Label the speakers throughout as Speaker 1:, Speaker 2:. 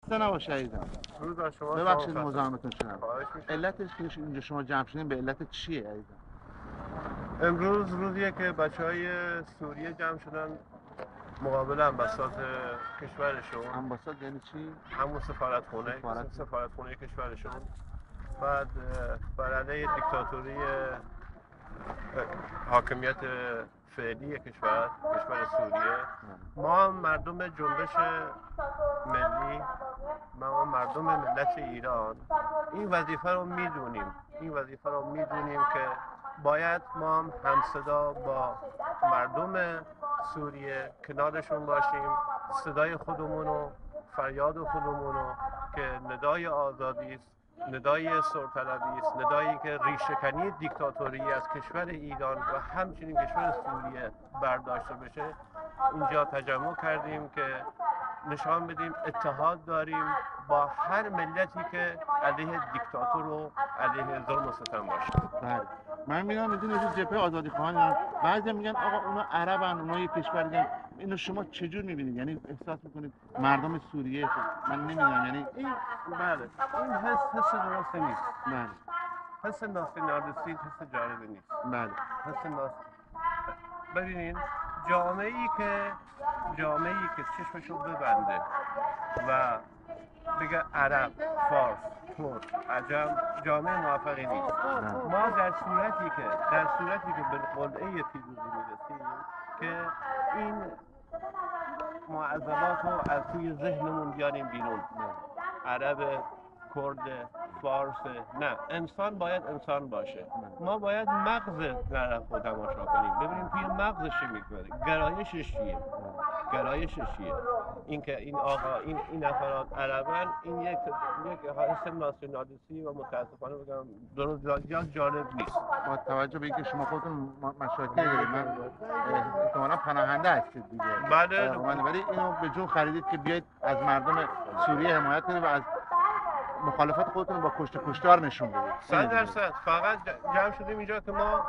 Speaker 1: خسته نباشه عزیزم.
Speaker 2: روز بر شما.
Speaker 1: ببخشید مزاحمتون شدم.
Speaker 2: خواهش می‌کنم.
Speaker 1: علتش که اینجا شما جمع شدین به علت چیه عزیزم؟
Speaker 2: امروز روزیه که بچهای سوریه جمع شدن مقابل امباساد کشورشون.
Speaker 1: امباساد یعنی چی؟
Speaker 2: همون سفارتخونه کشورشون. بعد بر علیه دیکتاتوری حاکمیت فعلی کشور سوریه، ما هم مردم جنبش ملی، ما هم مردم ملت ایران این وظیفه رو میدونیم که باید ما هم همصدا با مردم سوریه کنارشون باشیم، صدای خودمونو، فریاد خودمونو که ندای آزادی است، ندای سرطلبی است، ندایی که ریشه‌کنی دیکتاتوری از کشور ایران و همچنین کشور سوریه برداشته بشه، اینجا تجمع کردیم که نشان بدیم اتحاد داریم با هر ملتی که علیه دیکتاتور و علیه ظلم و ستم باشه.
Speaker 1: بله. من میگم میدونید جبهه آزادی خواهان، بعضی میگن آقا اونا عربن، اونا یه کشور دیگه. اینو شما چجور میبینید؟ یعنی احساس میکنید مردم سوریه من نمیدونم، یعنی
Speaker 2: این حس درست نیست.
Speaker 1: بله.
Speaker 2: حس ناسیونالیستی حس جالبی نیست.
Speaker 1: بله.
Speaker 2: ببینید جامعه‌ای که چشمشو ببنده و بگه عرب، فارس، ترک، عجم، جامعه موفقی نیست. ما در صورتی که به قلعه پیروزی میرسیم که این معضلات رو از توی ذهنمون بیاریم بیرون. عرب، کرد، فارس، نه، انسان باید انسان باشه. ما باید مغز نرف رو تماشا کنیم، ببینیم توی مغزش چی میگذاره، گرایشش چیه. اینکه این آقا این نفرات عربن، این یک حس ناسیونالیستی و متاسفانه بگم درست جالب نیست.
Speaker 1: با توجه به اینکه شما خودتون مشارکت دارید، من احتمالاً پناهنده هستید دیگه.
Speaker 2: بله.
Speaker 1: ولی اینو به جون خریدید که بیاید از مردم سوریه حمایت کنید و از مخالفت خودتون با کشتار نشون بدید.
Speaker 2: 100% فقط جمع شدیم اینجا که ما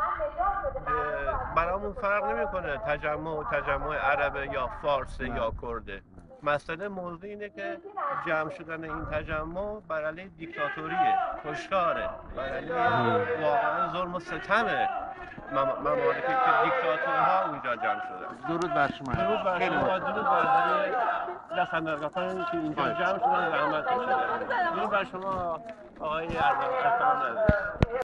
Speaker 2: برامون فرق نمیکنه تجمع عربه یا فارسه یا کرده. مسئله موضوع اینه که جمع شدن این تجمع بر علیه دیکتاتوریه، کشتاره، بر علیه واقعا ظلم و ستمه ممالکی که دیکتاتورها اونجا جمع شدن.
Speaker 1: درود بر شما.
Speaker 2: درود بر شما. درود بر دستاندرگان که اینجا جمع شدن، زحمت کشیدن. درود بر شما آقای ارزان.